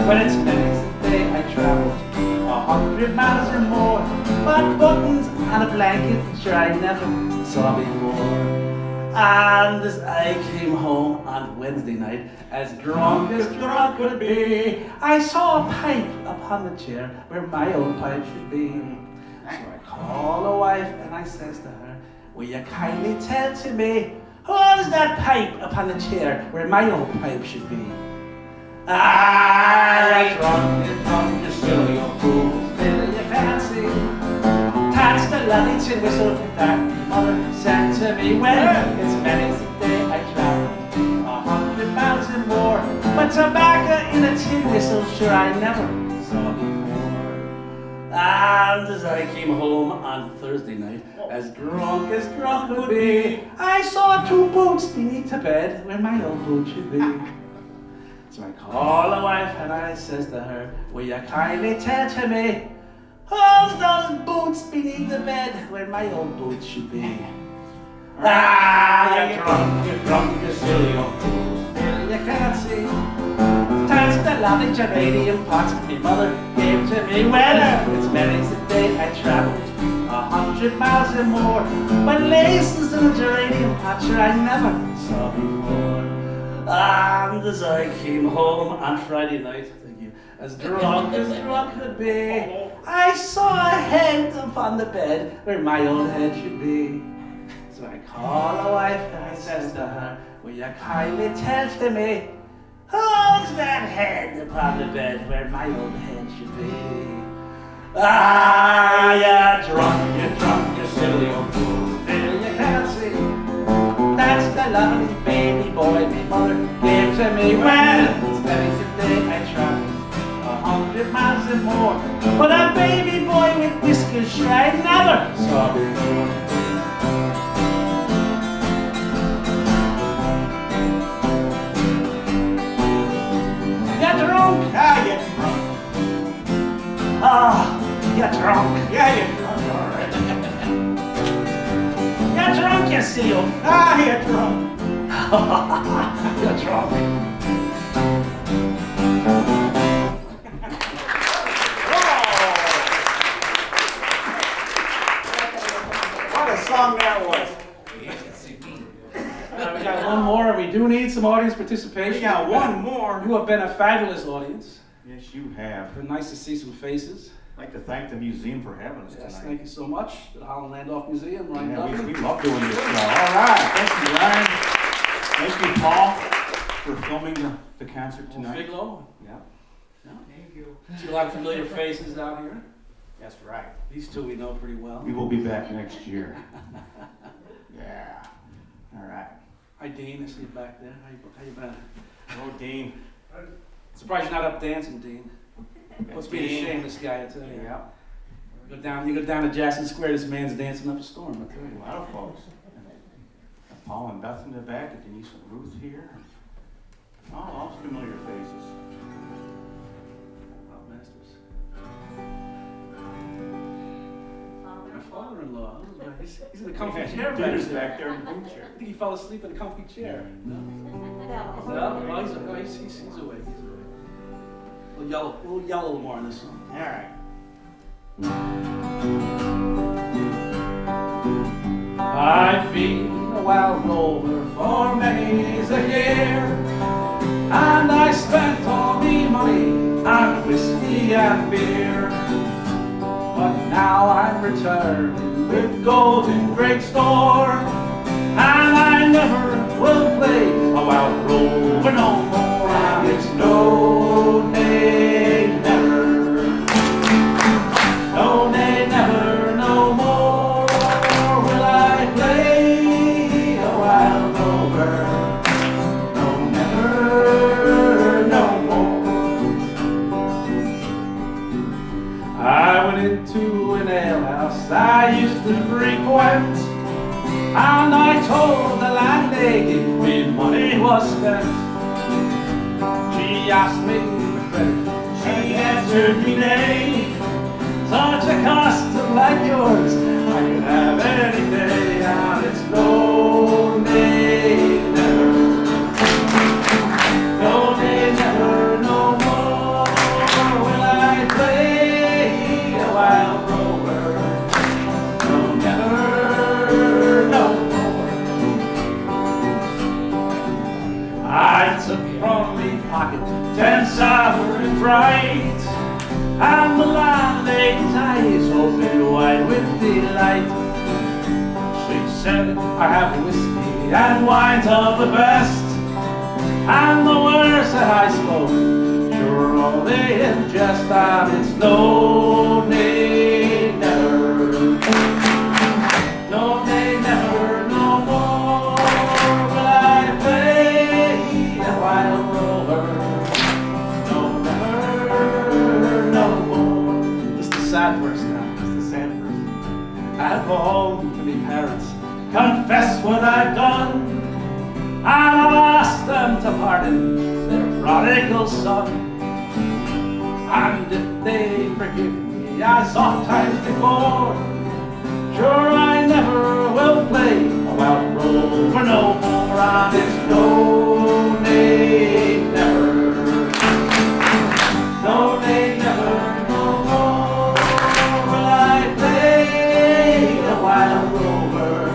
When it's the next day I traveled 100 miles or more. But buttons on a blanket, sure I never saw before. And as I came home on Wednesday night, as drunk could be, I saw a pipe upon the chair where my own pipe should be. So I called a wife and I says to her, will you kindly tell to me, who owns that pipe upon the chair where my old pipe should be? Ah, you're drunk, you're silly old fool, still you can't see. That's the lovely tin whistle that your mother sent to me. Well, it's many's the day I traveled 100 miles and more, but tobacco in a tin whistle, sure I never saw before. And as I came home on Thursday night, as drunk could be, I saw 2 boots beneath the bed where my old boot should be. So I called the wife and I says to her, will you kindly tell to me, who's those boots beneath the bed where my old boots should be? Ah, you're drunk, you're silly old fool, still you can't see. That's the lovely geranium pots my mother gave to me. Well, it's many's the day I traveled 100 miles and more, but laces in a geranium pot, sure I never saw before. And as I came home on Friday night, thank you, as drunk could be, I saw a head upon the bed where my old head should be. So I called the wife and I says to her, will you kindly tell to me, who's that head upon the bed where my old head should be? Ah, you're drunk, you're silly old fool, still you can't see. That's the lovely baby boy my mother gave to me. Well, it's many's the day I traveled 100 miles and more, but a baby boy with whiskers sure I never saw before. You're drunk. Ah, you're drunk. Ah, you're drunk. Yeah, you're drunk, all right. You're drunk, you seal. Ah, you're drunk. You're drunk. What a song that was. We got one more, and we do need some audience participation. We got one more. You have been a fabulous audience. Yes, you have. It's been nice to see some faces. I'd like to thank the museum for having us Yes, tonight. thank you so much. The Holland Land Office Museum, Ryan Yeah, Duffy. we love doing this show. All right, thank you, Ryan. Thank you, Paul, for filming the concert tonight. Figlo. Yeah, Thank you. See a lot of familiar faces down here. that's right. These two we know pretty well. We will be back next year. Yeah. All right. Hi, Dean. I see you back there. How you been? Oh, Dean. Surprised you're not up dancing, Dean. Must be a shame, this guy, I tell you. Yeah. You go down to Jackson Square, this man's dancing up a storm, I tell A you. lot of folks. Paul and Beth in the back, and Denise and Ruth here. All familiar faces. Wow, masters. My father-in-law. He's in the comfy chair Dinner's back back there in the boot chair. I think he fell asleep in a comfy chair. No? No? Oh, he's awake. He's awake. We'll yell a little more in this song. All right. I've been a wild rover for many a year, and I spent all me money on whiskey and beer. But now I'm returning with gold in great store, and I never will play a wild rover no more. And it's no, nay, never. No, nay, never, no more will I play a wild rover. No, never, no more. I went into an alehouse I used to frequent, and I told the landlady me money was spent. She asked me for credit, she answered me nay. Such a custom like yours, I could have any day, and it's no, nay, never. No, nay, never, no more will I play a wild rover. No, never, no more. I took from me pocket 10 sovereigns right, and the landlady's eyes opened wide with delight. She said I have whiskey and wines of the best. And the words that I spoke, sure all they in jest, and it's no, nay, never. No, nay, never, no more will I play a wild rover. No, never, no more. It's the sad verse now, it's the sad verse. I'll go home to me parents, confess what I've done, and I'll ask them to pardon their prodigal son. And if they forgive me as oft times before, sure I never will play a wild rover no more. And it's no, nay, never. No, nay, never, no more will I play a wild rover.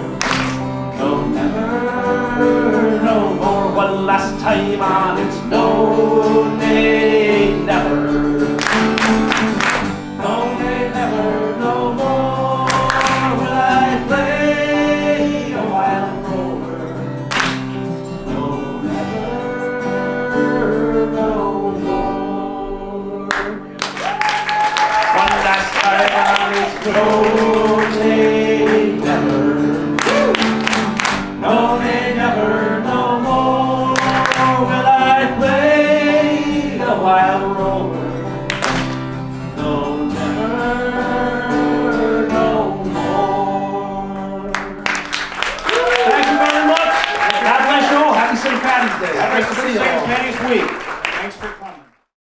No, never, no more. One last time, and it's no, nay, never. No, nay, never, no more will I play a wild rover. No, never, no more. One last time, and it's no, nay, never. No, nay, never, no more will I play a wild rover. No, never, no more. Thank you very much. God bless you all. Happy St. Patty's Day. Have a Nice to see good you all. St. Patty's week. Thanks for